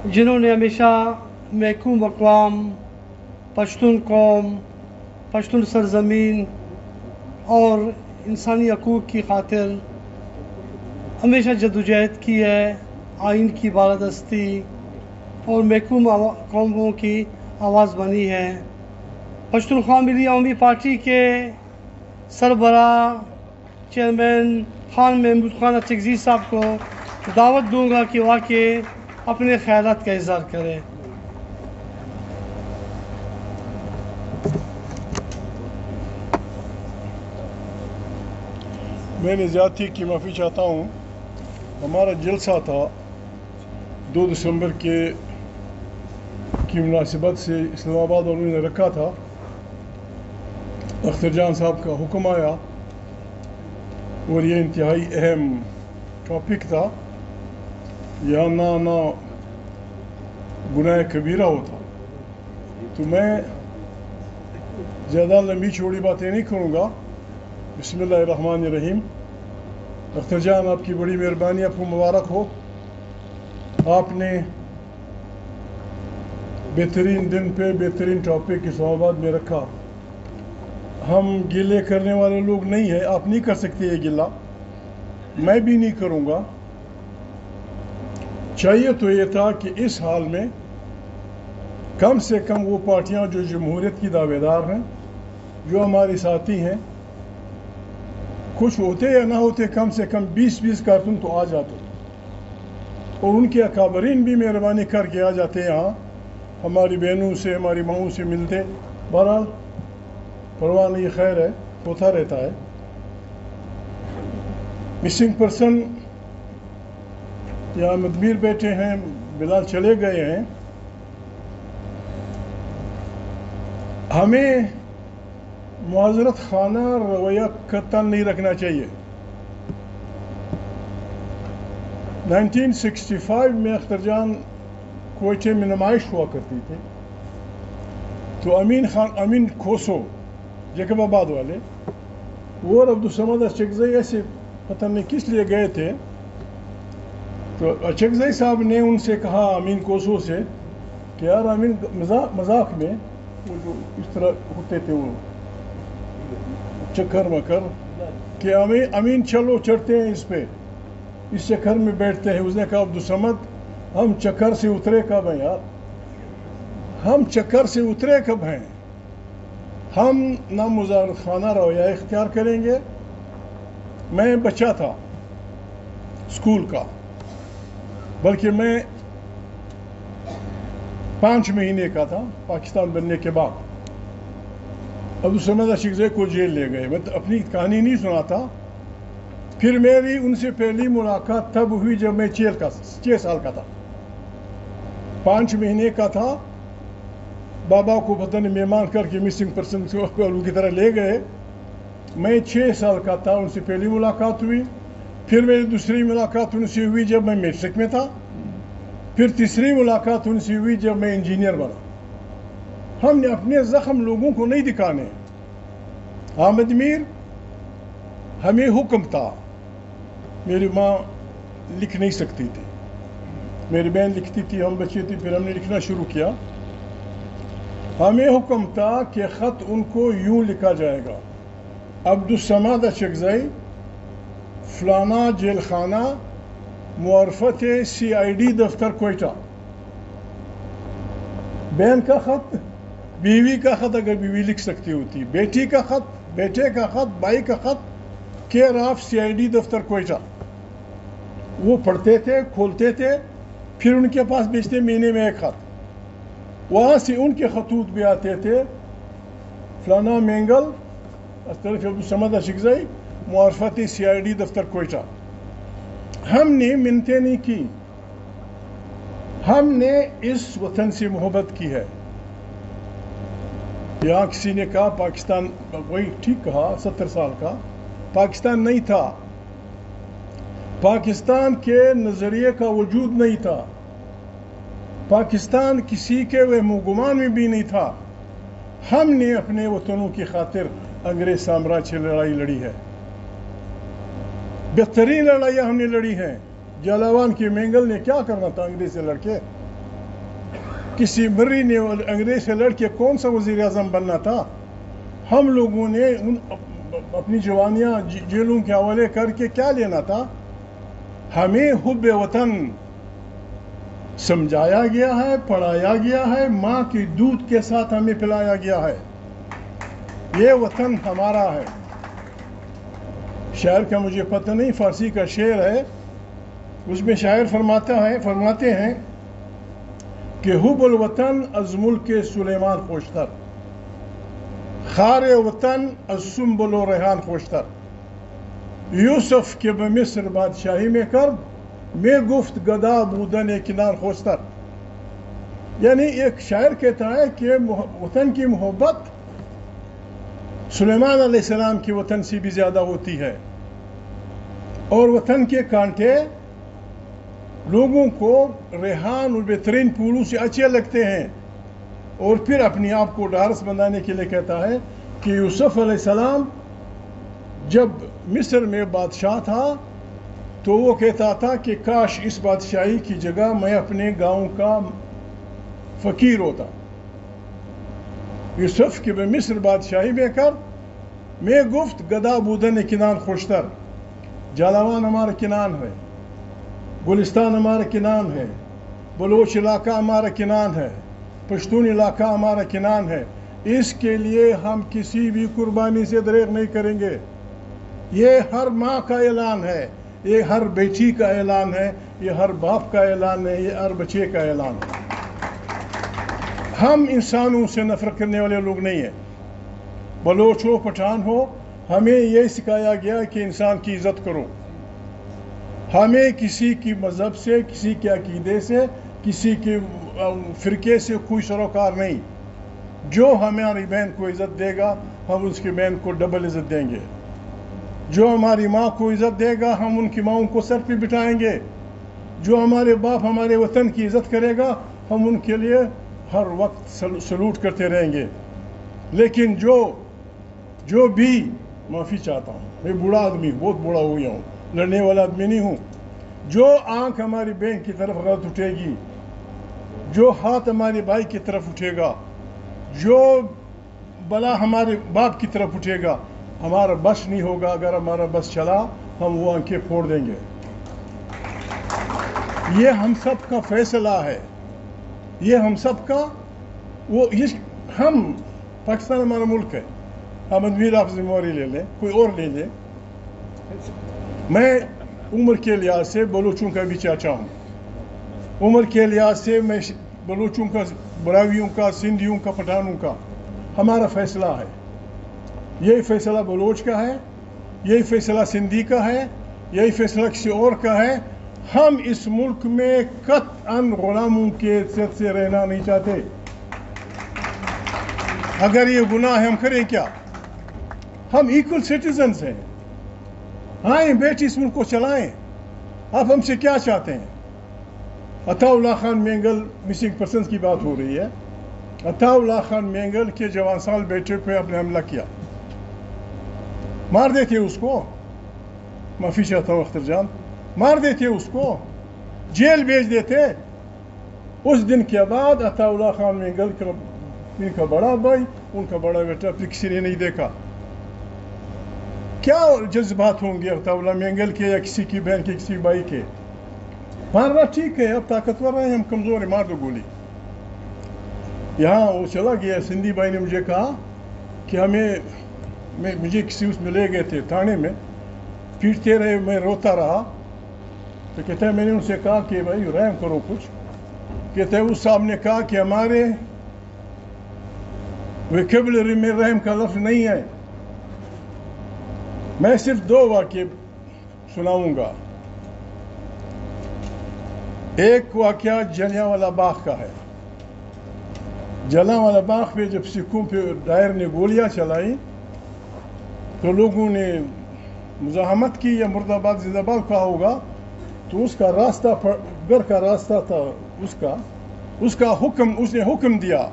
جنہوں نے ہمیشہ محکوم اقوام، پشتون قوم، پشتون سرزمین اور انسانی حقوق کی خاطر ہمیشہ جدوجہد کی ہے، آئین کی بالادستی اور محکوم قوموں کی آواز بنی ہے۔ پشتونخوا ملی عوامی پارٹی کے سربراہ چیئرمین خان محمود خان اچکزئی صاحب کو دعوت دوں گا کہ وہ آ کے اپنے خیالات کا اظہار کریں۔ میں نے زیادتی کی معافی چاہتا ہوں۔ ہمارا جلسہ تھا 2 دسمبر کی مناسبت سے اسلام آباد والوں نے رکھا تھا۔ اختر جان صاحب کا حکم آیا اور یہ انتہائی اہم ٹاپک تھا، یہاں نہ گناہ کبیرہ ہوتا، تو میں زیادہ لمبی چوڑی باتیں نہیں کروں گا۔ بسم اللہ الرحمن الرحیم۔ اختر جان، آپ کی بڑی مہربانی، آپ کو مبارک ہو۔ آپ نے بہترین دن پہ بہترین ٹاپک اسلام آباد میں رکھا۔ ہم گلے کرنے والے لوگ نہیں ہیں، آپ نہیں کر سکتے یہ گلہ، میں بھی نہیں کروں گا۔ چاہیے تو یہ تھا کہ اس حال میں کم سے کم وہ پارٹیاں جو جمہوریت کی دعوے دار ہیں، جو ہمارے ساتھی ہیں، کچھ ہوتے یا نہ ہوتے، کم سے کم 20 کارکن تو آ جاتے، اور ان کے اکابرین بھی مہربانی کر کے آ جاتے یہاں، ہماری بہنوں سے، ہماری ماؤں سے ملتے۔ بہرحال پرواہ نہیں، خیر ہے، ہوتا رہتا ہے۔ مسنگ پرسن یہاں مدمیر بیٹھے ہیں، بلال چلے گئے ہیں۔ ہمیں معذرت خانہ رویہ قطعاً نہیں رکھنا چاہیے۔ 1965 میں اختر جان کوئٹے میں نمائش ہوا کرتی تھی، تو امین کھوسو جیکب آباد والے، وہ اور عبدالصمد اچکزئی ایسے پتہ نہیں کس لیے گئے تھے، تو اچکزئی صاحب نے ان سے کہا، امین کھوسو سے، کہ یار امین، مذاق میں وہ جو اس طرح ہوتے تھے وہ چکر مکر، کہ امین چلو چڑھتے ہیں اس پہ، اس چکر میں بیٹھتے ہیں۔ اس نے کہا، عبدالصمد، ہم چکر سے اترے کب ہیں یار، ہم چکر سے اترے کب ہیں؟ ہم نہ مزارت خانہ رویہ اختیار کریں گے۔ میں بچہ تھا اسکول کا، بلکہ میں 5 مہینے کا تھا پاکستان بننے کے بعد۔ عبدالصمد اچکزئی کو جیل لے گئے، میں اپنی کہانی نہیں سناتا۔ پھر میری ان سے پہلی ملاقات تب ہوئی جب میں 6 سال کا تھا، 5 مہینے کا تھا۔ بابا کو پتہ نہیں مہمان کر کے مسنگ پرسن کی طرح لے گئے۔ میں 6 سال کا تھا، ان سے پہلی ملاقات ہوئی۔ پھر میری دوسری ملاقات ان سے ہوئی جب میں میٹرک میں تھا۔ پھر تیسری ملاقات ان سے ہوئی جب میں انجینئر بنا۔ ہم نے اپنے زخم لوگوں کو نہیں دکھانے۔ حامد میر، ہمیں حکم تھا، میری ماں لکھ نہیں سکتی تھی، میری بہن لکھتی تھی، ہم بچے تھے، پھر ہم نے لکھنا شروع کیا۔ ہمیں حکم تھا کہ خط ان کو یوں لکھا جائے گا، عبدالصمد اچکزئی، فلانا جیل خانہ، معرفت CID دفتر کوئٹہ۔ بہن کا خط، بیوی کا خط اگر بیوی لکھ سکتی ہوتی، بیٹی کا خط، بیٹے کا خط، بھائی کا خط، کیئر آف CID دفتر کوئٹہ۔ وہ پڑھتے تھے، کھولتے تھے، پھر ان کے پاس بیچتے مہینے میں 1 خط۔ وہاں سے ان کے خطوط بھی آتے تھے، فلانا مینگل، طرف عبدالصمد اچکزئی، معرفت CID دفتر کوئٹہ۔ ہم نے منتیں نہیں کی، ہم نے اس وطن سے محبت کی ہے۔ یہاں کسی نے کہا پاکستان، وہی ٹھیک کہا، 70 سال کا پاکستان نہیں تھا، پاکستان کے نظریے کا وجود نہیں تھا، پاکستان کسی کے وہم و گمان میں بھی نہیں تھا۔ ہم نے اپنے وطنوں کی خاطر انگریز سامراج سے لڑائی لڑی ہے، بہترین لڑائیاں ہم نے لڑی ہیں۔ جالاوان کے مینگل نے کیا کرنا تھا انگریز سے لڑ کے؟ کسی مری نے انگریز سے لڑ کے کون سا وزیر اعظم بننا تھا؟ ہم لوگوں نے اپنی جوانیاں جیلوں کے حوالے کر کے کیا لینا تھا؟ ہمیں حب وطن سمجھایا گیا ہے، پڑھایا گیا ہے، ماں کی دودھ کے ساتھ ہمیں پلایا گیا ہے. یہ وطن ہمارا ہے. شاعر کا مجھے پتہ نہیں، فارسی کا شعر ہے، اس میں شاعر فرماتے ہیں کہ حب الوطن از ملک سلیمان خوشتر، خار وطن از سنبل و ریحان خوشتر، یوسف کے بمصر بادشاہی میں کرد، میں گفت گدا بودن کنان خوشتر. یعنی ایک شاعر کہتا ہے کہ وطن کی محبت سلیمان علیہ السلام کی وطن سے بھی زیادہ ہوتی ہے، اور وطن کے کانٹے لوگوں کو ریحان اور بہترین پھولوں سے اچھے لگتے ہیں. اور پھر اپنے آپ کو ڈھارس بنانے کے لیے کہتا ہے کہ یوسف علیہ السلام جب مصر میں بادشاہ تھا تو وہ کہتا تھا کہ کاش اس بادشاہی کی جگہ میں اپنے گاؤں کا فقیر ہوتا. یوسف کے مصر بادشاہی میں کر، میں گفت گدا بودن کنان خوشتر. جالاوان ہمارا کنان ہے، گلستان ہمارا کنان ہے، بلوچ علاقہ ہمارا کنان ہے، پشتون علاقہ ہمارا کنان ہے. اس کے لیے ہم کسی بھی قربانی سے دریغ نہیں کریں گے. یہ ہر ماں کا اعلان ہے، یہ ہر بیٹی کا اعلان ہے، یہ ہر باپ کا اعلان ہے، یہ ہر بچے کا اعلان ہے. ہم انسانوں سے نفرت کرنے والے لوگ نہیں ہیں. بلوچ ہو، پٹھان ہو، ہمیں یہ سکھایا گیا کہ انسان کی عزت کرو. ہمیں کسی کی مذہب سے، کسی کے عقیدے سے، کسی کے فرقے سے کوئی سروکار نہیں. جو ہماری بہن کو عزت دے گا ہم اس کی بہن کو ڈبل عزت دیں گے. جو ہماری ماں کو عزت دے گا ہم ان کی ماؤں کو سر پہ بٹھائیں گے. جو ہمارے باپ ہمارے وطن کی عزت کرے گا ہم ان کے لیے ہر وقت سلوٹ کرتے رہیں گے. لیکن جو بھی معافی چاہتا ہوں، میں بوڑھا آدمی، بہت بوڑھا ہو گیا ہوں، لڑنے والا آدمی نہیں ہوں. جو آنکھ ہماری بہن کی طرف غلط اٹھے گی، جو ہاتھ ہمارے بھائی کی طرف اٹھے گا، جو بلا ہمارے باپ کی طرف اٹھے گا، ہمارا بس نہیں ہوگا. اگر ہمارا بس چلا ہم وہ آنکھیں پھوڑ دیں گے. یہ ہم سب کا فیصلہ ہے. یہ ہم سب کا ہم پاکستان ہمارا ملک ہے. ہم ادمیر آپ ذمہ داری لے لیں، کوئی اور لے لے. میں عمر کے لحاظ سے بلوچوں کا بھی چاچا ہوں. عمر کے لحاظ سے میں بلوچوں کا، براویوں کا، سندھیوں کا، پٹھانوں کا. ہمارا فیصلہ ہے. یہی فیصلہ بلوچ کا ہے، یہی فیصلہ سندھی کا ہے، یہی فیصلہ کسی اور کا ہے. ہم اس ملک میں قطعاً غلاموں کے حیثیت سے رہنا نہیں چاہتے. اگر یہ گناہ ہے ہم کریں کیا؟ ہم ایکول سٹیزنز ہیں. آئیں بیٹھ اس ملک کو چلائیں. آپ ہم سے کیا چاہتے ہیں؟ عطا اللہ خان مینگل مسنگ پرسنز کی بات ہو رہی ہے. عطا اللہ خان مینگل کے جوان سال بیٹے پہ آپ نے حملہ کیا، مار دیتے اس کو. معافی چاہتا ہوں اختر جان، مار دیتے اس کو، جیل بھیج دیتے. اس دن کے بعد عطا اللہ خان مینگل کا ان کا بڑا بھائی، ان کا بڑا بیٹا پھر کسی نے نہیں دیکھا. کیا جذبات ہوں گے عطا اللہ مینگل کے یا کسی کی بہن کے، کسی بھائی کے؟ مارنا ٹھیک ہے، اب طاقتور ہیں، ہم کمزور ہیں، مار دو گولی. یہاں وہ چلا گیا، سندھی بھائی نے مجھے کہا کہ مجھے کسی اس میں لے گئے تھے تھانے میں، پیٹتے رہے، میں روتا رہا. تو کہتا ہے میں نے ان سے کہا کہ بھائی رحم کرو کچھ. کہتا ہے اس صاحب نے کہا کہ ہمارے ویکیبلری میں رحم کا لفظ نہیں ہے. میں صرف 2 واقعے سناؤں گا. ایک واقعہ جلیانوالہ باغ کا ہے. جلیانوالہ باغ پہ جب سکھوں پہ ڈائر نے گولیاں چلائی تو لوگوں نے مزاحمت کی، یا مرد آباد زندہ باد کہا ہوگا. تو اس کا راستہ گھر کا راستہ تھا، اس نے حکم دیا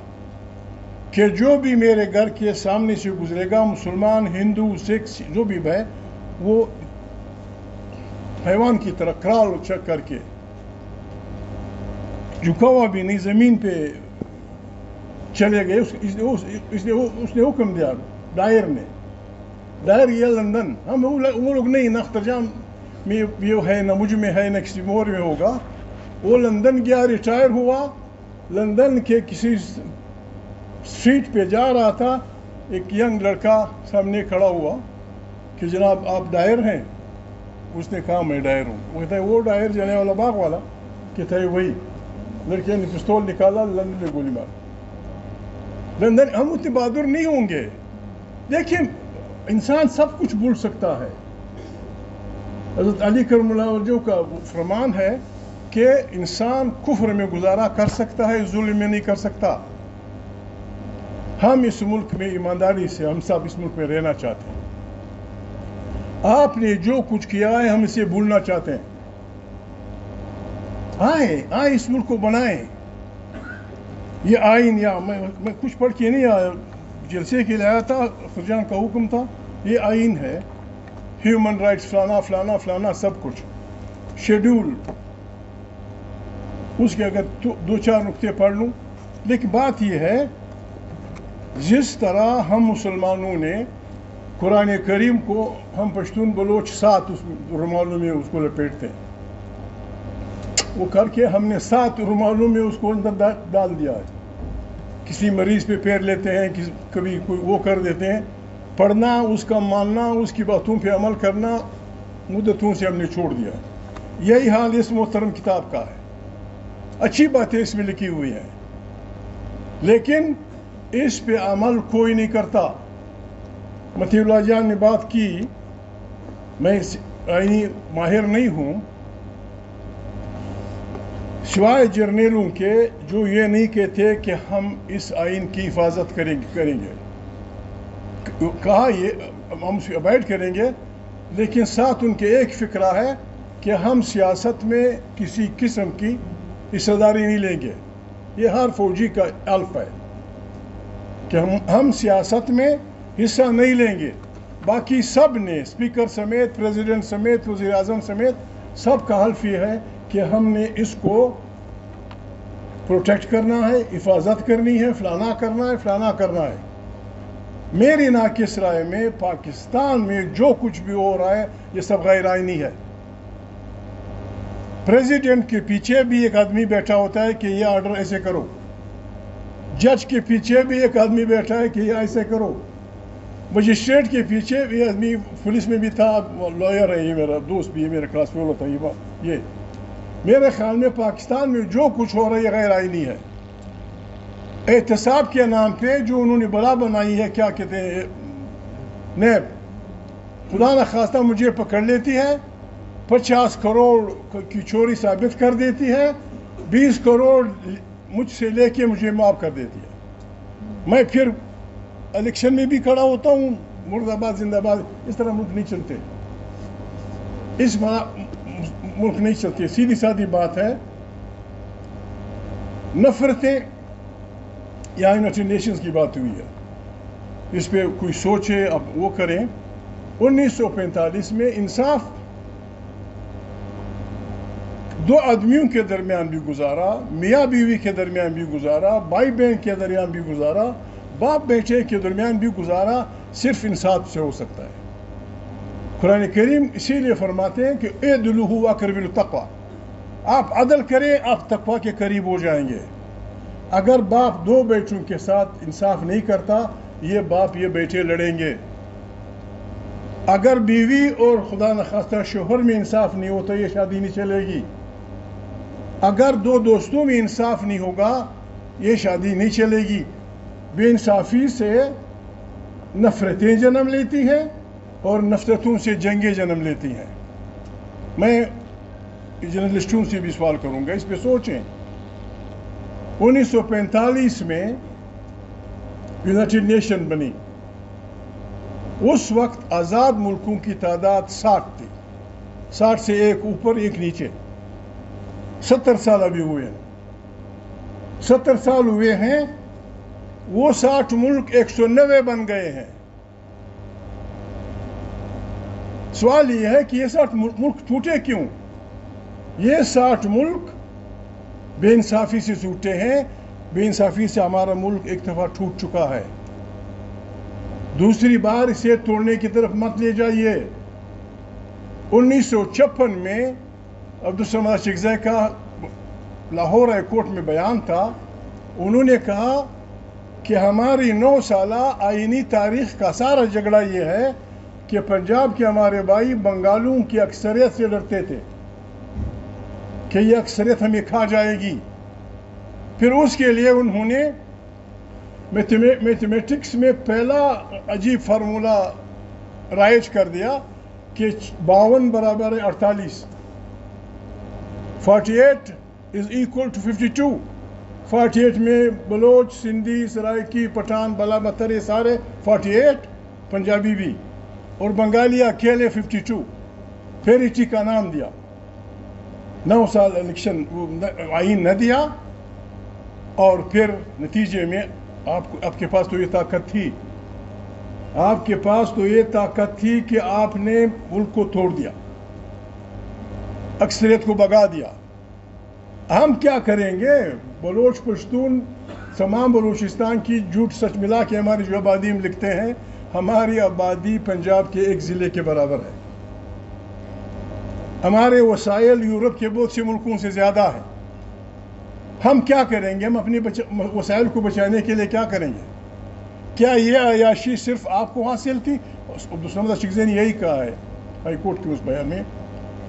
کہ جو بھی میرے گھر کے سامنے سے گزرے گا، مسلمان، ہندو، سکھ، جو بھی ہے، وہ حیوان کی طرح کرال چک کر کے، جھکا ہوا بھی نہیں، زمین پہ چلے گئے. اس نے حکم دیا ڈائر نے. ڈائر یہ لندن, ہم وہ لوگ نہیں, نہ اخترجان میں یہ ہے, نہ مجھ میں ہے, نہ کسی اور میں ہوگا. وہ لندن گیا, ریٹائر ہوا. لندن کے کسی اسٹریٹ پہ جا رہا تھا, ایک ینگ لڑکا سامنے کھڑا ہوا کہ جناب آپ ڈائر ہیں؟ اس نے کہا میں ڈائر ہوں. وہ کہتا ہے وہ ڈائر جانے والا باغ والا؟ کہتا ہے وہی. لڑکے نے پستول نکالا, لندن میں گولی مار. لندن ہم اتنے بہادر نہیں ہوں گے. دیکھیں انسان سب کچھ بھول سکتا ہے. حضرت علی کرم اللہ وجہہ کا فرمان ہے کہ انسان کفر میں گزارا کر سکتا ہے, ظلم میں نہیں کر سکتا. ہم اس ملک میں ایمانداری سے, ہم سب اس ملک میں رہنا چاہتے ہیں. آپ نے جو کچھ کیا ہے ہم اسے بھولنا چاہتے ہیں. آئیں اس ملک کو بنائیں. یہ آئین, یا میں کچھ پڑھ کے نہیں آیا, جلسے کے لیے آیا تھا, خرجان کا حکم تھا, یہ آئین ہے, ہیومن رائٹس فلانا فلانا فلانا سب کچھ, شیڈول. اس کے اگر 2-4 نقطے پڑھ لوں. لیکن بات یہ ہے, جس طرح ہم مسلمانوں نے قرآن کریم کو, ہم پشتون بلوچ ساتھ اس رومالوں میں اس کو لپیٹتے ہیں, وہ کر کے ہم نے 7 رومالوں میں اس کو اندر ڈال دیا ہے. کسی مریض پہ پیر لیتے ہیں, کبھی کوئی وہ کر دیتے ہیں. پڑھنا, اس کا ماننا, اس کی باتوں پہ عمل کرنا مدتوں سے ہم نے چھوڑ دیا. یہی حال اس محترم کتاب کا ہے. اچھی باتیں اس میں لکھی ہوئی ہیں, لیکن اس پہ عمل کوئی نہیں کرتا. متی اللہ جان نے بات کی, میں آئینی ماہر نہیں ہوں, سوائے جرنیلوں کے جو یہ نہیں کہتے کہ ہم اس آئین کی حفاظت کریں گے. کہا یہ ہم اسے ابائڈ کریں گے, لیکن ساتھ ان کے ایک فکرہ ہے کہ ہم سیاست میں کسی قسم کی حصہ داری نہیں لیں گے. یہ ہر فوجی کا الف ہے کہ ہم سیاست میں حصہ نہیں لیں گے. باقی سب نے, اسپیکر سمیت, پریزیڈنٹ سمیت, وزیر اعظم سمیت, سب کا حلف یہ ہے کہ ہم نے اس کو پروٹیکٹ کرنا ہے, حفاظت کرنی ہے, فلانا کرنا ہے, فلانا کرنا ہے. میری ناقص رائے میں پاکستان میں جو کچھ بھی ہو رہا ہے یہ سب غیر آئینی ہے. پریزیڈنٹ کے پیچھے بھی ایک آدمی بیٹھا ہوتا ہے کہ یہ آرڈر ایسے کرو. جج کے پیچھے بھی ایک آدمی بیٹھا ہے کہ یہ ایسے کرو. مجسٹریٹ کے پیچھے بھی آدمی, پولیس میں بھی تھا, لائر ہے, یہ میرا دوست بھی ہے, میرا کلاس فیلو تھا. یہ میرے خیال میں پاکستان میں جو کچھ ہو رہا ہے یہ غیر آئینی ہے. احتساب کے نام پہ جو انہوں نے بلا بنائی ہے, کیا کہتے ہیں, نیب, خدا نخواستہ مجھے پکڑ لیتی ہے, 50 کروڑ کی چوری ثابت کر دیتی ہے, 20 کروڑ مجھ سے لے کے مجھے معاف کر دیتی ہے. میں پھر الیکشن میں بھی کھڑا ہوتا ہوں, مرد آباد زندہ باد. اس طرح ملک نہیں چلتے, اس ملک نہیں چلتے. سیدھی سادھی بات ہے, نفرتیں یا یونائٹڈ نیشنز کی بات ہوئی ہے, اس پہ کوئی سوچے, اب وہ کریں. 1945 میں انصاف 2 آدمیوں کے درمیان بھی گزارا, میاں بیوی کے درمیان بھی گزارا, بھائی بہن کے درمیان بھی گزارا, باپ بیٹے کے درمیان بھی گزارا. صرف انصاف سے ہو سکتا ہے. قرآن کریم اسی لیے فرماتے ہیں کہ اعدلوا اقرب للتقوی, آپ عدل کریں, آپ تقوی کے قریب ہو جائیں گے. اگر باپ 2 بیٹوں کے ساتھ انصاف نہیں کرتا, یہ باپ یہ بیٹے لڑیں گے. اگر بیوی اور خدا نخواستہ شوہر میں انصاف نہیں ہوتا, یہ شادی نہیں چلے گی. اگر 2 دوستوں میں انصاف نہیں ہوگا, یہ شادی نہیں چلے گی. بے انصافی سے نفرتیں جنم لیتی ہیں اور نفرتوں سے جنگیں جنم لیتی ہیں. میں جرنلسٹوں سے بھی سوال کروں گا, اس پہ سوچیں. 1945 میں یونائٹڈ نیشن بنی. اس وقت آزاد ملکوں کی تعداد 60 تھی, 60 سے ایک اوپر ایک نیچے. 70 سال ابھی ہوئے ہیں, 70 سال ہوئے ہیں, وہ 60 ملک 190 بن گئے ہیں. سوال یہ ہے کہ یہ 60 ملک ٹوٹے کیوں؟ یہ 60 ملک بے انصافی سے ٹوٹے ہیں. بے انصافی سے ہمارا ملک ایک دفعہ ٹوٹ چکا ہے، دوسری بار اسے توڑنے کی طرف مت لے جائیے۔ 1956 میں عبدالصمد اشرکزئی کا لاہور ہائی کورٹ میں بیان تھا، انہوں نے کہا کہ ہماری 9 سالہ آئینی تاریخ کا سارا جھگڑا یہ ہے کہ پنجاب کے ہمارے بھائی بنگالوں کی اکثریت سے ڈرتے تھے کہ یہ اکثریت ہمیں کھا جائے گی۔ پھر اس کے لیے انہوں نے میتھمیٹکس میں پہلا عجیب فارمولا رائج کر دیا کہ 52 برابر ہے 48، 48 is equal to 52۔ 48 میں بلوچ، سندھی، سرائکی، پٹھان، بلا بتر سارے 48، پنجابی بھی، اور بنگالی اکیلے 52۔ پھر اسی کا نام دیا، 9 سال الیکشن آئین نہ دیا، اور پھر نتیجے میں آپ کے پاس تو یہ طاقت تھی، آپ کے پاس تو یہ طاقت تھی کہ آپ نے ملک کو توڑ دیا، اکثریت کو بگا دیا۔ ہم کیا کریں گے؟ بلوچ پشتون تمام بلوچستان کی جھوٹ سچ ملا کے ہماری جو آبادی میں لکھتے ہیں، ہماری آبادی پنجاب کے ایک ضلع کے برابر ہے، ہمارے وسائل یورپ کے بہت سے ملکوں سے زیادہ ہیں۔ ہم کیا کریں گے؟ ہم اپنے وسائل کو بچانے کے لیے کیا کریں گے؟ کیا یہ عیاشی صرف آپ کو حاصل تھی؟ عبدالصمد اشرکزئی نے یہی کہا ہے ہائی کورٹ کے اس بیان میں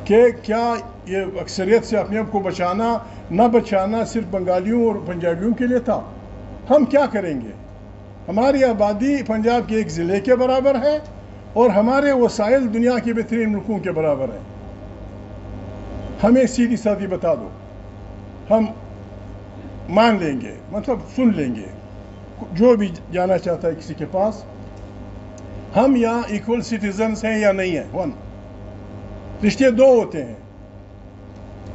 کہ کیا یہ اکثریت سے اپنے آپ کو بچانا نہ بچانا صرف بنگالیوں اور پنجابیوں کے لیے تھا؟ ہم کیا کریں گے؟ ہماری آبادی پنجاب کے ایک ضلع کے برابر ہے اور ہمارے وسائل دنیا کے بہترین ملکوں کے برابر ہیں۔ ہمیں سیدھی سادھی بتا دو، ہم مان لیں گے، مطلب سن لیں گے، جو بھی جانا چاہتا ہے کسی کے پاس۔ ہم یہاں ایکول سٹیزنز ہیں یا نہیں ہیں؟ رشتے دو ہوتے ہیں،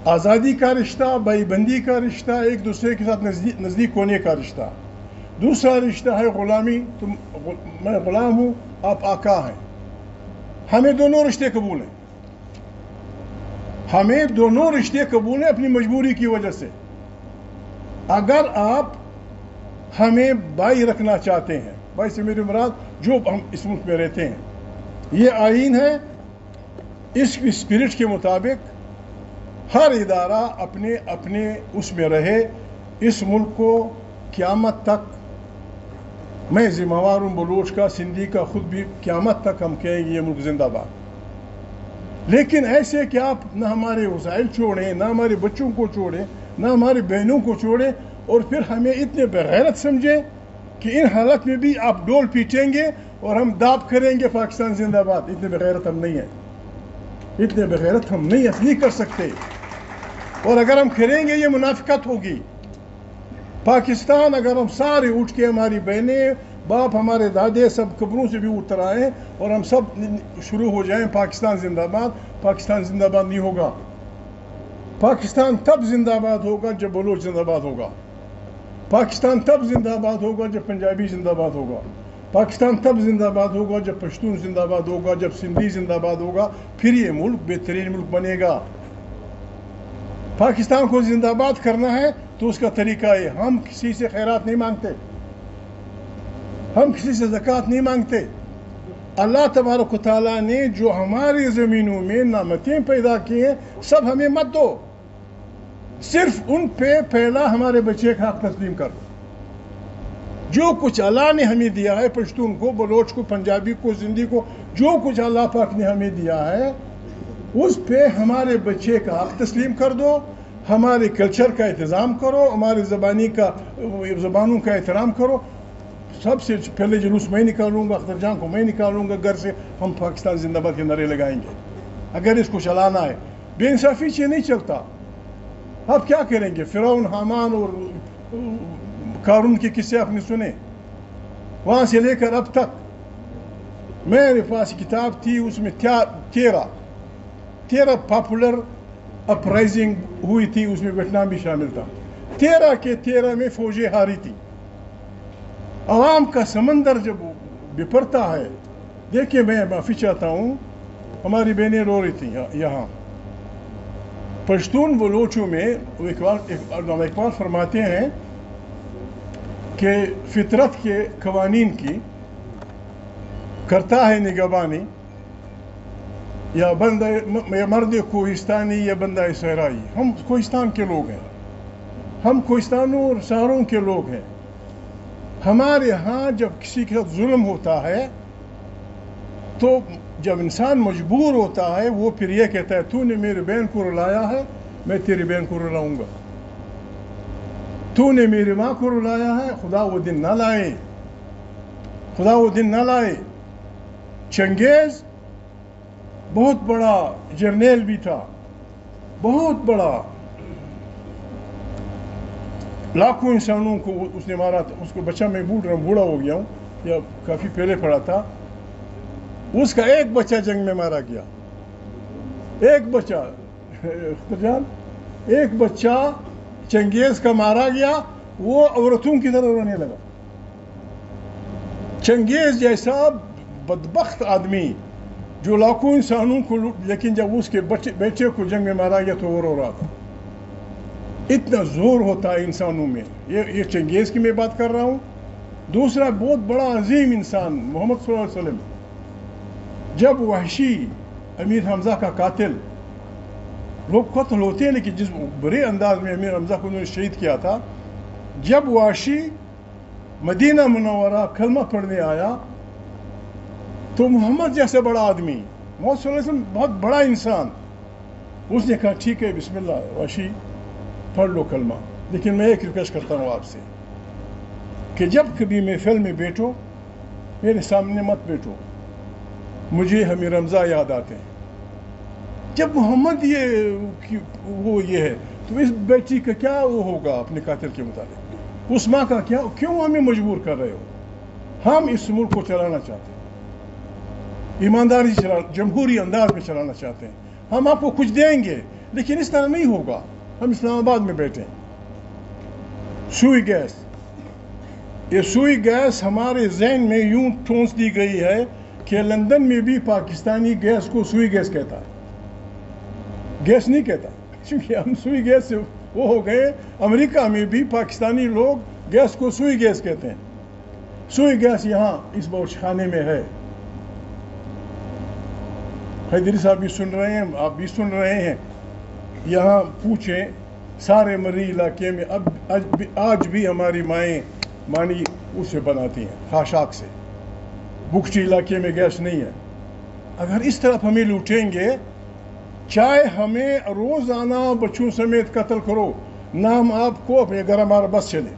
آزادی کا رشتہ، بھائی بندی کا رشتہ، ایک دوسرے کے ساتھ نزدیک ہونے کا رشتہ۔ دوسرا رشتہ ہے غلامی، میں غلام ہوں، آپ آقا ہیں۔ ہمیں دونوں رشتے قبول ہیں، ہمیں دونوں رشتے قبول ہیں اپنی مجبوری کی وجہ سے۔ اگر آپ ہمیں بھائی رکھنا چاہتے ہیں، بھائی سے میری مراد جو ہم اس ملک میں رہتے ہیں، یہ آئین ہے، اس کی اسپرٹ کے مطابق ہر ادارہ اپنے اپنے اس میں رہے۔ اس ملک کو قیامت تک، میں ذمہ وار ہوں بلوچ کا، سندھی کا، خود بھی قیامت تک ہم کہیں گے یہ ملک زندہ باد۔ لیکن ایسے کہ آپ نہ ہمارے وسائل چھوڑیں، نہ ہمارے بچوں کو چھوڑیں، نہ ہماری بہنوں کو چھوڑیں، اور پھر ہمیں اتنے بغیرت سمجھیں کہ ان حالت میں بھی آپ ڈول پیٹیں گے اور ہم داب کریں گے پاکستان زندہ باد۔ اتنے بغیرت ہم نہیں ہیں، اتنے بغیرت ہم نہیں کر سکتے، اور اگر ہم کریں گے یہ منافقت ہوگی۔ پاکستان اگر ہم سارے اٹھ کے، ہماری بہنیں، باپ، ہمارے دادے سب قبروں سے بھی اتر آئیں اور ہم سب شروع ہو جائیں پاکستان زندہ باد، پاکستان زندہ باد نہیں ہوگا۔ پاکستان تب زندہ باد ہوگا جب بلوچ زندہ باد ہوگا، پاکستان تب زندہ باد ہوگا جب پنجابی زندہ باد ہوگا، پاکستان تب زندہ باد ہوگا جب پشتون زندہ باد ہوگا، جب سندھی زندہ باد ہوگا، پھر یہ ملک بہترین ملک بنے گا۔ پاکستان کو زندہ باد کرنا ہے تو اس کا طریقہ ہے، ہم کسی سے خیرات نہیں مانگتے، ہم کسی سے زکوٰۃ نہیں مانگتے۔ اللہ تبارک و تعالیٰ نے جو ہماری زمینوں میں نعمتیں پیدا کی ہیں، سب ہمیں مت دو، صرف ان پہ پہلا ہمارے بچے کا حق تسلیم کر۔ جو کچھ اللہ نے ہمیں دیا ہے، پشتون کو، بلوچ کو، پنجابی کو، سندھی کو، جو کچھ اللہ پاک نے ہمیں دیا ہے، اس پہ ہمارے بچے کا حق تسلیم کر دو، ہمارے کلچر کا احترام کرو، ہماری زبانوں کا احترام کرو۔ سب سے پہلے جلوس میں نکالوں گا، اختر جان کو میں نکالوں گا گھر سے، ہم پاکستان زندہ باد کے نعرے لگائیں گے اگر اس کو چلانا ہے۔ بے انصافی سے نہیں چلتا۔ آپ کیا کریں گے؟ فرعون، حامان اور قارون کے قصے آپ نے سنے، وہاں سے لے کر اب تک۔ میرے پاس کتاب تھی، اس میں 13 پاپولر اپرائزنگ ہوئی تھی، اس میں ویتنام بھی شامل تھا۔ 13 کے 13 میں فوجیں ہاری تھی۔ عوام کا سمندر جب بپھرتا ہے، دیکھیں میں معافی چاہتا ہوں، ہماری بہنیں رو رہی تھیں یہاں۔ پشتون بلوچوں میں اقبال فرماتے ہیں کہ فطرت کے قوانین کی کرتا ہے نگہبانی، یا بندہ یا مرد کوہستانی یا بندہ صحرائی. ہم کوہستان کے لوگ ہیں، ہم کوہستانوں اور سہاروں کے لوگ ہیں. ہمارے ہاں جب کسی کے ساتھ ظلم ہوتا ہے تو جب انسان مجبور ہوتا ہے وہ پھر یہ کہتا ہے تو نے میری بہن کو رلایا ہے، میں تیری بہن کو رلاؤں گا. تو نے میری ماں کو رلایا ہے، خدا وہ دن نہ لائے، خدا وہ دن نہ لائے. چنگیز بہت بڑا جرنیل بھی تھا، بہت بڑا، لاکھوں انسانوں کو اس نے مارا تھا. اس کو بچہ میں بوڑھا ہو گیا ہوں یا کافی پہلے پڑھا تھا. اس کا ایک بچہ جنگ میں مارا گیا، ایک بچہ اختر جان، ایک بچہ چنگیز کا مارا گیا. وہ عورتوں کی طرح رونے لگا. چنگیز جیسا بدبخت آدمی جو لاکھوں انسانوں کو، لیکن جب اس کے بیٹے کو جنگ میں مارا گیا تو وہ رو رہا تھا. اتنا زور ہوتا ہے انسانوں میں. یہ چنگیز کی میں بات کر رہا ہوں. دوسرا بہت بڑا عظیم انسان محمد صلی اللہ علیہ وسلم، جب وحشی امیر حمزہ کا قاتل، لوگ قتل ہوتے ہیں لیکن جس بڑے انداز میں امیر حمزہ کو انہوں نے شہید کیا تھا، جب وحشی مدینہ منورہ کلمہ پڑھنے آیا تو محمد جیسا بڑا آدمی، محمد صلی اللہ علیہ وسلم بہت بڑا انسان، اس نے کہا ٹھیک ہے بسم اللہ وحشی پڑھ لو کلمہ، لیکن میں ایک ریکویسٹ کرتا ہوں آپ سے کہ جب کبھی محفل میں بیٹھو میرے سامنے مت بیٹھو، مجھے امیر حمزہ یاد آتے ہیں. جب محمد وہ یہ ہے تو اس بیٹی کا کیا وہ ہوگا اپنے قاتل کے متعلق؟ اس ماں کا کیا؟ کیوں ہمیں مجبور کر رہے ہو؟ ہم اس ملک کو چلانا چاہتے ہیں، ایمانداری سے جمہوری انداز میں چلانا چاہتے ہیں. ہم آپ کو کچھ دیں گے لیکن اس طرح نہیں ہوگا. ہم اسلام آباد میں بیٹھے ہیں. سوئی گیس، یہ سوئی گیس ہمارے ذہن میں یوں ٹھونس دی گئی ہے کہ لندن میں بھی پاکستانی گیس کو سوئی گیس کہتا ہے، گیس نہیں کہتا، کیونکہ ہم سوئی گیس سے وہ ہو گئے. امریکہ میں بھی پاکستانی لوگ گیس کو سوئی گیس کہتے ہیں. سوئی گیس یہاں اس بورچ خانے میں ہے. حیدری صاحب بھی سن رہے ہیں، آپ بھی سن رہے ہیں. یہاں پوچھیں سارے مری علاقے میں آج بھی ہماری مائیں مانی اسے بناتی ہیں خاشاک سے. بکچی علاقے میں گیس نہیں ہے. اگر اس طرف ہمیں لوٹیں گے، چاہے ہمیں روزانہ بچوں سمیت قتل کرو، نہ ہم آپ کو اپنے گھر ہمارا بس چلے،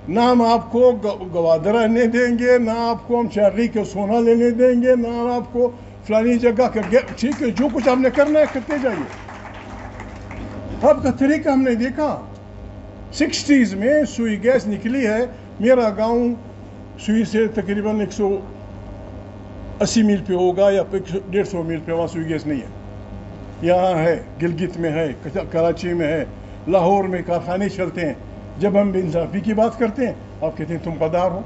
نہ ہم آپ کو گوادر رہنے دیں گے، نہ آپ کو ہم چارلی کے سونا لینے دیں گے، نہ ہم آپ کو فلانی جگہ ٹھیک ہے جو کچھ آپ نے کرنا ہے کرتے جائیے. آپ کا طریقہ ہم نے دیکھا. 60s میں سوئی گیس نکلی ہے. میرا گاؤں سوئی سے تقریباً 180 میل پہ ہوگا یا 150 میل پہ، وہاں سوئی گیس نہیں ہے. یہاں ہے، گلگت میں ہے، کراچی میں ہے، لاہور میں کارخانے چلتے ہیں. جب ہم انصافی کی بات کرتے ہیں آپ کہتے ہیں تم غدار ہو.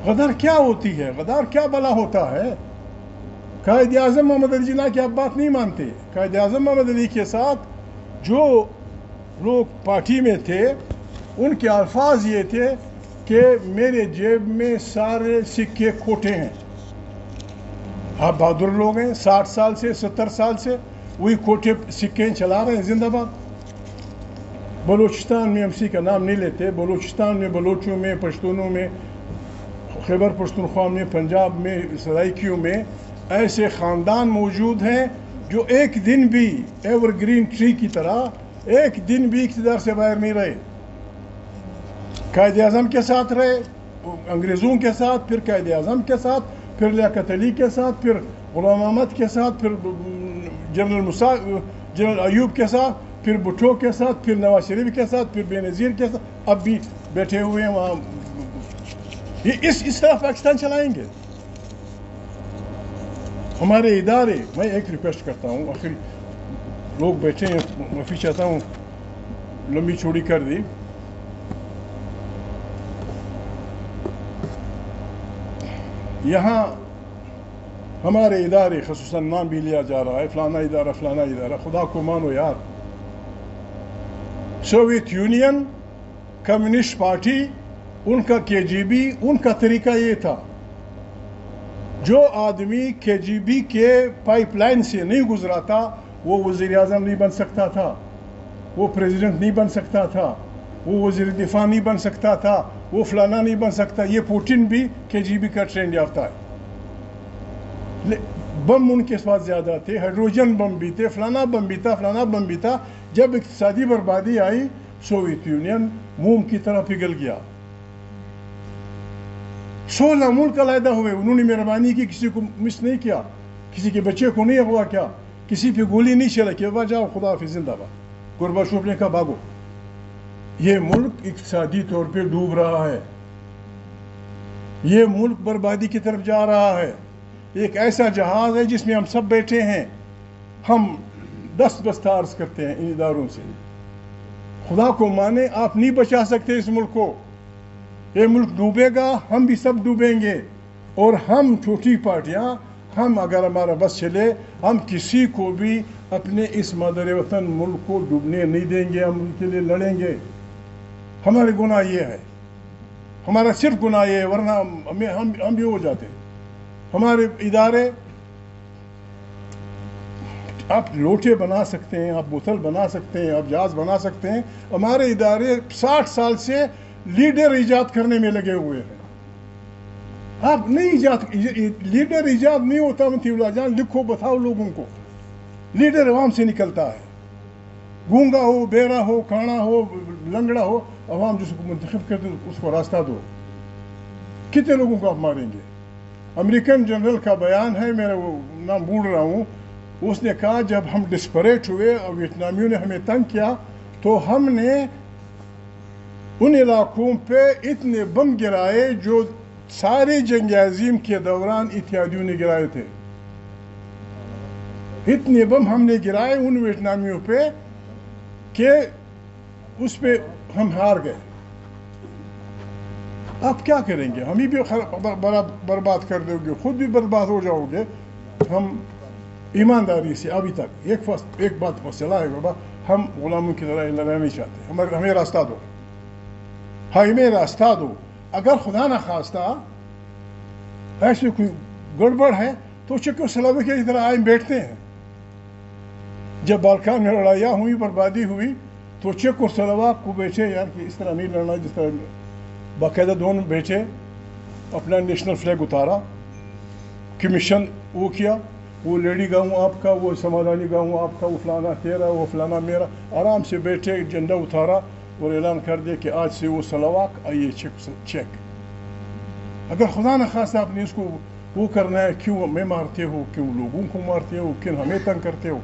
غدار کیا ہوتی ہے؟ غدار کیا بلا ہوتا ہے؟ قائد اعظم محمد علی جناح کی آپ بات نہیں مانتے. قائد اعظم محمد علی کے ساتھ جو لوگ پارٹی میں تھے ان کے الفاظ یہ تھے کہ میرے جیب میں سارے سکے کھوٹے ہیں. آپ بہادر لوگ ہیں، 60 سال سے 70 سال سے وہی کھوٹے سکے چلا رہے ہیں. زندہ باد. بلوچستان میں MC کا نام نہیں لیتے، بلوچستان میں بلوچوں میں، پشتونوں میں، خیبر پختونخوا میں، پنجاب میں، سرائکیوں میں ایسے خاندان موجود ہیں جو ایک دن بھی ایور گرین ٹری کی طرح ایک دن بھی اقتدار سے باہر نہیں رہے. قائد اعظم کے ساتھ رہے، انگریزوں کے ساتھ، پھر قائد اعظم کے ساتھ، پھر لیاقت علی کے ساتھ، پھر غلام احمد کے ساتھ، پھر جنرل ایوب کے ساتھ، پھر بھٹو کے ساتھ، پھر نواز شریف کے ساتھ، پھر بے نظیر کے ساتھ. اب بھی بیٹھے ہوئے ہیں وہاں. یہ اس طرح پاکستان چلائیں گے. ہمارے ادارے، میں ایک ریکویسٹ کرتا ہوں، آخر لوگ بیٹھے ہیں، معافی چاہتا ہوں لمبی چوڑی کر دی. یہاں ہمارے ادارے خصوصاً نام بھی لیا جا رہا ہے، فلانا ادارہ فلانا ادارہ. خدا کو مانو یار، سوویت یونین، کمیونسٹ پارٹی ان کا KGB ان کا طریقہ یہ تھا، جو آدمی KGB کے پائپ لائن سے نہیں گزرا تھا وہ وزیر اعظم نہیں بن سکتا تھا، وہ پریزیڈنٹ نہیں بن سکتا تھا، وہ وزیر دفاع نہیں بن سکتا تھا، وہ فلانا نہیں بن سکتا۔ یہ پوٹن بھی KGB کا ٹرینڈ یافتہ ہے۔ بم ان کے پاس زیادہ تھے، ہائیڈروجن بم بھی تھے، فلانا بم بھی تھا، فلانا بم بھی تھا۔ جب اقتصادی بربادی آئی، سوویت یونین موم کی طرح پگھل گیا۔ 16 ملک علیحدہ ہوئے، انہوں نے مہربانی کی، کسی کو مس نہیں کیا، کسی کے بچے کو نہیں اغوا کیا، کسی پہ گولی نہیں چلا کہ وہ جاؤ خدا حافظ زندہ باد۔ گورباچوف نے کہا بھاگو۔ یہ ملک اقتصادی طور پہ ڈوب رہا ہے، یہ ملک بربادی کی طرف جا رہا ہے۔ ایک ایسا جہاز ہے جس میں ہم سب بیٹھے ہیں، ہم دست عرض کرتے ہیں ان اداروں سے، خدا کو مانے آپ نہیں بچا سکتے اس ملک کو۔ یہ ملک ڈوبے گا، ہم بھی سب ڈوبیں گے، اور ہم چھوٹی پارٹیاں، ہم اگر ہمارا بس چلے، ہم کسی کو بھی اپنے اس مادر وطن ملک کو ڈوبنے نہیں دیں گے، ہم ان کے لیے لڑیں گے۔ ہمارے گناہ یہ ہے، ہمارا صرف گناہ یہ ہے، ورنہ ہم بھی ہو جاتے۔ ہمارے ادارے، آپ لوٹے بنا سکتے ہیں، آپ بوتل بنا سکتے ہیں، آپ جہاز بنا سکتے ہیں، ہمارے ادارے 60 سال سے لیڈر ایجاد کرنے میں لگے ہوئے ہیں۔ آپ نہیں لیڈر ایجاد نہیں ہوتا مطیع اللہ جان، لکھو بتاؤ لوگوں کو، لیڈر عوام سے نکلتا ہے۔ گونگا ہو، بیرا ہو، کانا ہو، لنگڑا ہو، عوام جس کو منتخب کرتے اس کو راستہ دو۔ کتنے لوگوں کو آپ ماریں گے؟ امریکن جنرل کا بیان ہے، میں وہ نام بھول رہا ہوں، اس نے کہا جب ہم ڈسپریٹ ہوئے اور ویتنامیوں نے ہمیں تنگ کیا تو ہم نے ان علاقوں پہ اتنے بم گرائے جو سارے جنگ عظیم کے دوران اتحادیوں نے گرائے تھے۔ اتنے بم ہم نے گرائے ان ویتنامیوں پہ کہ اس پہ ہم ہار گئے۔ آپ کیا کریں گے؟ ہمیں بھی برباد کر دو گے، خود بھی برباد ہو جاؤ گے۔ ہم ایمانداری سے ابھی تک ایک بات مسئلہ ہے بابا، ہم غلاموں کی طرح لڑنا نہیں چاہتے، ہمیں راستہ دو، ہمیں راستہ دو۔ اگر خدا نخواستہ ایسے کوئی گڑبڑ ہے تو چیکوسلوواکیا کی طرح آئیں بیٹھتے ہیں۔ جب بالکان میں لڑائیاں ہوئی، بربادی ہوئی، تو چیکوسلوواک کو بیٹھے یار کہ اس طرح نہیں لڑنا، جس طرح باقاعدہ دونوں بیٹھے، اپنا نیشنل فلیگ اتارا، کمیشن وہ کیا، وہ لیڈی گاؤں آپ کا، وہ سمادانی گاؤں آپ کا، وہ فلانا تیرا، وہ فلانا میرا، آرام سے بیٹھے، جھنڈا اتارا اور اعلان کر دیا کہ آج سے وہ سلواک آئیے چیک۔ اگر خدا نخواستہ آپ نے اس کو وہ کرنا ہے، کیوں ہمیں مارتے ہو، کیوں لوگوں کو مارتے ہو، کیوں ہمیں تنگ کرتے ہو؟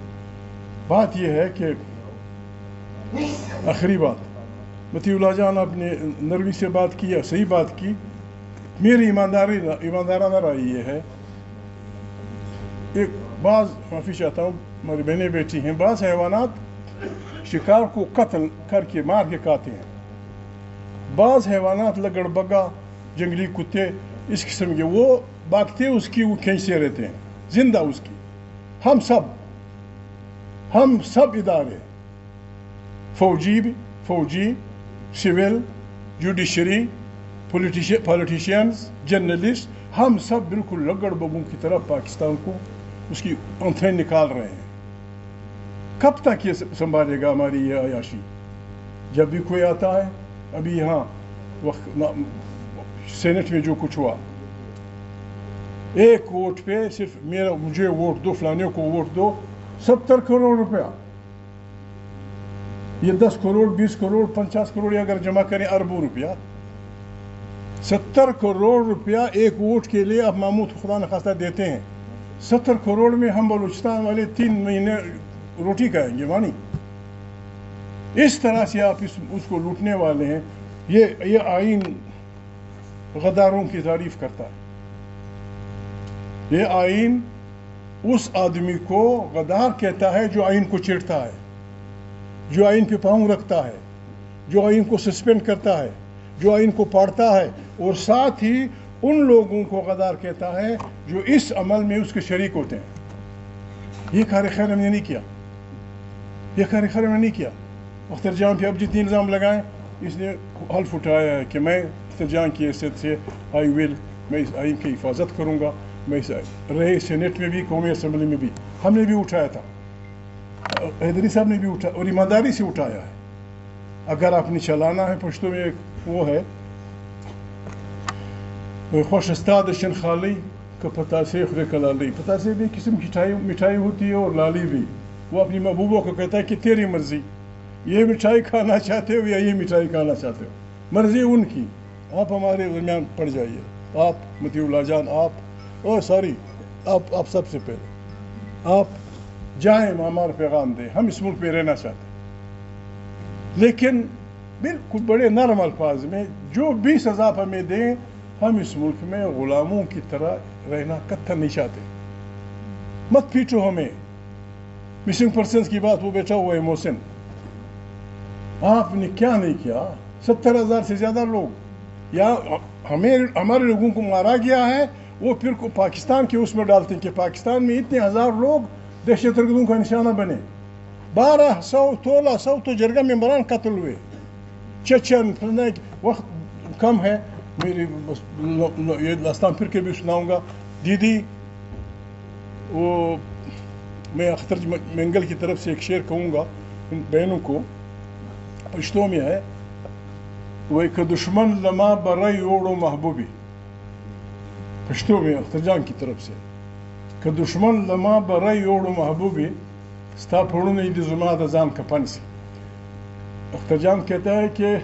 بات یہ ہے کہ آخری بات، مطیع اللہ جان آپ نے نرمی سے بات کی، صحیح بات کی۔ میری ایماندارانہ رائے یہ ہے، ایک بعض معافی چاہتا ہوں، ہماری بہنیں بیٹھی ہیں، بعض حیوانات شکار کو قتل کر کے مار کے کھاتے ہیں، بعض حیوانات لگڑ بگا، جنگلی کتے، اس قسم کے وہ بھاگتے اس کی، وہ کھینچتے رہتے ہیں زندہ اس کی۔ ہم سب ادارے، فوجی، سول، جوڈیشری، پولیٹیشینز، جرنلسٹ، ہم سب بالکل لگڑ بگوں کی طرف پاکستان کو اس کی انتھیں نکال رہے ہیں۔ کب تک یہ سنبھالے گا ہماری یہ عیاشی؟ جب بھی کوئی آتا ہے، ابھی یہاں سینٹ میں جو کچھ ہوا، ایک ووٹ پہ صرف مجھے ووٹ دو، فلانے کو ووٹ دو، 70 کروڑ روپیہ۔ یہ 10 کروڑ، 20 کروڑ، 50 کروڑ اگر جمع کریں، اربوں روپیہ، 70 کروڑ روپیہ ایک ووٹ کے لیے آپ محمود خدا نخواستہ دیتے ہیں۔ 70 کروڑ میں ہم بلوچستان والے 3 مہینے روٹی کھائیں گے وانی۔ اس طرح سے آپ اس کو لوٹنے والے ہیں۔ یہ آئین غداروں کی تعریف کرتا ہے۔ یہ آئین اس آدمی کو غدار کہتا ہے جو آئین کو چیڑتا ہے، جو آئین پہ پاؤں رکھتا ہے، جو آئین کو سسپینڈ کرتا ہے، جو آئین کو پاڑتا ہے، اور ساتھ ہی ان لوگوں کو غدار کہتا ہے جو اس عمل میں اس کے شریک ہوتے ہیں۔ یہ کار خیر ہم نے نہیں کیا، یہ کار خیر ہم نے نہیں کیا۔ اختر جان پہ اب جتنی الزام لگائیں، اس نے حلف اٹھایا ہے کہ میں اختر جان کی حیثیت سے میں اس آئین کی حفاظت کروں گا. میں اس رہے سینیٹ میں بھی, قومی اسمبلی میں بھی ہم نے بھی اٹھایا تھا, حیدری صاحب نے بھی اٹھایا اور ایمانداری سے اٹھایا ہے. اگر آپ نے چلانا ہے, پشتو میں ایک وہ ہے خوش استاد شن خالی کہ پتہ سے خرے کا لالی. پتہ سے بھی قسم کی مٹھائی ہوتی ہے اور لالی بھی. وہ اپنی محبوبوں کو کہتا ہے کہ تیری مرضی, یہ مٹھائی کھانا چاہتے ہو یا یہ مٹھائی کھانا چاہتے ہو, مرضی ان کی. آپ ہمارے درمیان پڑ جائیے, آپ مطیع اللہ جان, آپ سب سے پہلے آپ جائیں, ہمارا پیغام دیں. ہم اس ملک پہ رہنا چاہتے ہیں, لیکن بالکل بڑے نرم الفاظ میں جو بھی سزا ہمیں دیں, ہم اس ملک میں غلاموں کی طرح رہنا کتھا نہیں چاہتے. مت پیٹو ہمیں. مسنگ پرسنس کی بات, وہ بیٹھا ہوا ہے محسن, آپ نے کیا نہیں کیا. 70,000 سے زیادہ لوگ, یا ہمارے لوگوں کو مارا گیا ہے, وہ پھر پاکستان کے اس میں ڈالتے ہیں کہ پاکستان میں اتنے ہزار لوگ دہشت گردوں کا نشانہ بنے. 1200 تو جرگہ ممبران قتل ہوئے. چچن وقت کم ہے, میری یہ داستان پھر کے بھی سناؤں گا. دیدی, وہ میں اختر منگل کی طرف سے ایک شعر کہوں گا ان بہنوں کو, پشتوں میں ہے. وہ ایک دشمن لما برای اوڑو محبوبی, پشتوں میں اختر جان کی طرف سے, کہ دشمن لما برای اوڑو محبوبی ستا پھوڑو نہیں دی زما دزان کپن سے. اختر جان کہتا ہے کہ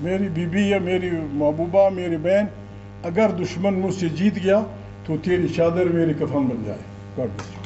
میری بیوی یا میری محبوبہ, میری بہن, اگر دشمن مجھ سے جیت گیا تو تیری چادر میری کفن بن جائے. God bless you.